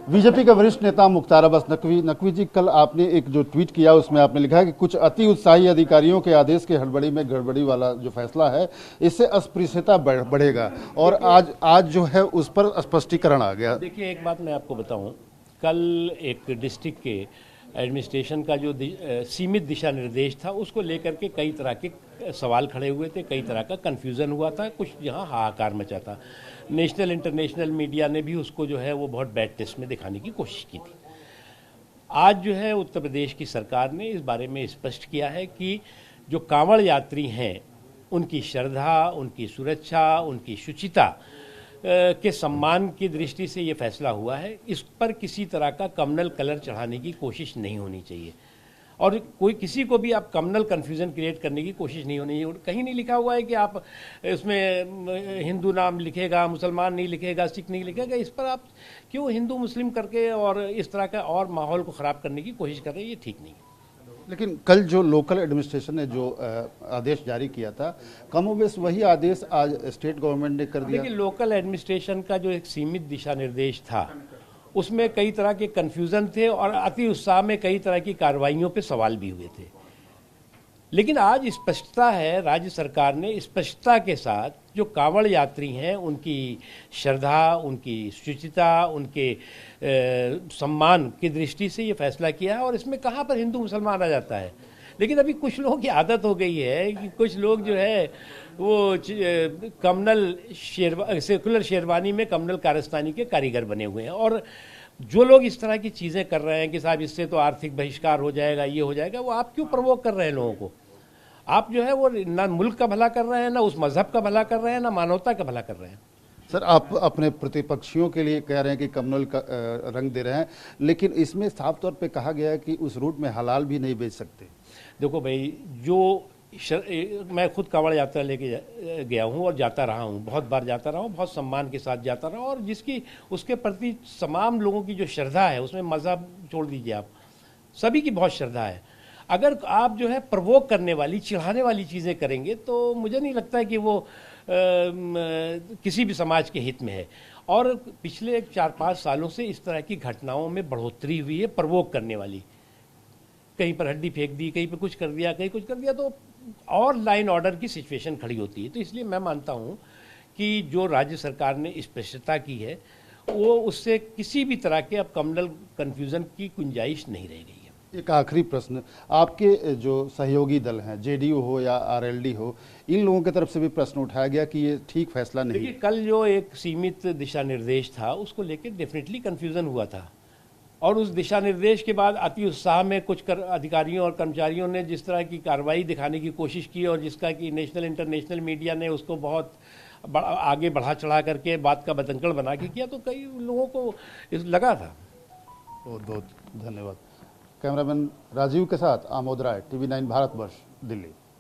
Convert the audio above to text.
BJP के वरिष्ठ नेता मुख्तार अब्बास नकवी जी, कल आपने एक जो ट्वीट किया उसमें आपने लिखा है कि कुछ अति उत्साही अधिकारियों के आदेश के हड़बड़ी में गड़बड़ी वाला जो फैसला है इससे अस्पृश्यता बढ़ेगा और आज जो है उस पर स्पष्टीकरण आ गया। देखिए, एक बात मैं आपको बताऊं, कल एक डिस्ट्रिक्ट के एडमिनिस्ट्रेशन का जो सीमित दिशा निर्देश था उसको लेकर के कई तरह के सवाल खड़े हुए थे, कई तरह का कन्फ्यूज़न हुआ था, कुछ यहाँ हाहाकार मचा था। नेशनल इंटरनेशनल मीडिया ने भी उसको जो है वो बहुत बैड टेस्ट में दिखाने की कोशिश की थी। आज जो है उत्तर प्रदेश की सरकार ने इस बारे में स्पष्ट किया है कि जो कांवड़ यात्री हैं उनकी श्रद्धा, उनकी सुरक्षा, उनकी शुचिता के सम्मान की दृष्टि से ये फैसला हुआ है। इस पर किसी तरह का कम्युनल कलर चढ़ाने की कोशिश नहीं होनी चाहिए और कोई किसी को भी आप कम्युनल कन्फ्यूजन क्रिएट करने की कोशिश नहीं होनी चाहिए। कहीं नहीं लिखा हुआ है कि आप इसमें हिंदू नाम लिखेगा, मुसलमान नहीं लिखेगा, सिख नहीं लिखेगा। इस पर आप क्यों हिंदू मुस्लिम करके और इस तरह का और माहौल को ख़राब करने की कोशिश कर रहे हैं, ये ठीक नहीं है। लेकिन कल जो लोकल एडमिनिस्ट्रेशन ने जो आदेश जारी किया था, कमोबेश वही आदेश आज स्टेट गवर्नमेंट ने कर दिया। देखिए, लोकल एडमिनिस्ट्रेशन का जो एक सीमित दिशा निर्देश था उसमें कई तरह के कन्फ्यूज़न थे और अति उत्साह में कई तरह की कार्रवाइयों पे सवाल भी हुए थे। लेकिन आज स्पष्टता है, राज्य सरकार ने स्पष्टता के साथ जो कांवड़ यात्री हैं उनकी श्रद्धा, उनकी शुचिता, उनके सम्मान की दृष्टि से ये फैसला किया है और इसमें कहाँ पर हिंदू मुसलमान आ जाता है। लेकिन अभी कुछ लोगों की आदत हो गई है कि कुछ लोग जो है वो कम्युनल सेकुलर शेरवानी में कम्युनल कारस्तानी के कारीगर बने हुए हैं और जो लोग इस तरह की चीज़ें कर रहे हैं कि साहब इससे तो आर्थिक बहिष्कार हो जाएगा, ये हो जाएगा, वो आप क्यों प्रवोक कर रहे हैं लोगों को? आप जो है वो ना मुल्क का भला कर रहे हैं, ना उस मजहब का भला कर रहे हैं, ना मानवता का भला कर रहे हैं। सर, आप अपने प्रतिपक्षियों के लिए कह रहे हैं कि कम्युनल का रंग दे रहे हैं, लेकिन इसमें साफ तौर पे कहा गया है कि उस रूट में हलाल भी नहीं बेच सकते। देखो भाई, जो मैं खुद कांवड़ यात्रा लेके गया हूँ और जाता रहा हूँ, बहुत बार जाता रहा हूँ, बहुत सम्मान के साथ जाता रहा हूँ और जिसकी उसके प्रति तमाम लोगों की जो श्रद्धा है, उसमें मज़हब छोड़ दीजिए, आप सभी की बहुत श्रद्धा है। अगर आप जो है प्रवोक करने वाली, चिढ़ाने वाली चीज़ें करेंगे तो मुझे नहीं लगता है कि वो किसी भी समाज के हित में है। और पिछले 4-5 सालों से इस तरह की घटनाओं में बढ़ोतरी हुई है, प्रवोक करने वाली। कहीं पर हड्डी फेंक दी, कहीं पर कुछ कर दिया, कहीं कुछ कर दिया, तो और लाइन ऑर्डर की सिचुएशन खड़ी होती है। तो इसलिए मैं मानता हूँ कि जो राज्य सरकार ने स्पष्टता की है वो उससे किसी भी तरह के अब कम्युनल कन्फ्यूज़न की गुंजाइश नहीं रह गई है। एक आखिरी प्रश्न, आपके जो सहयोगी दल हैं, जेडीयू हो या आरएलडी हो, इन लोगों की तरफ से भी प्रश्न उठाया गया कि ये ठीक फैसला नहीं। देखिए, कल जो एक सीमित दिशा निर्देश था उसको लेकर डेफिनेटली कन्फ्यूज़न हुआ था और उस दिशा निर्देश के बाद अति उत्साह में कुछ अधिकारियों और कर्मचारियों ने जिस तरह की कार्रवाई दिखाने की कोशिश की और जिसका कि नेशनल इंटरनेशनल मीडिया ने उसको बहुत आगे बढ़ा चढ़ा करके बात का बतंगड़ बना के किया, तो कई लोगों को लगा था। बहुत बहुत धन्यवाद। कैमरामैन राजीव के साथ आमोद राय, TV9 भारतवर्ष, दिल्ली।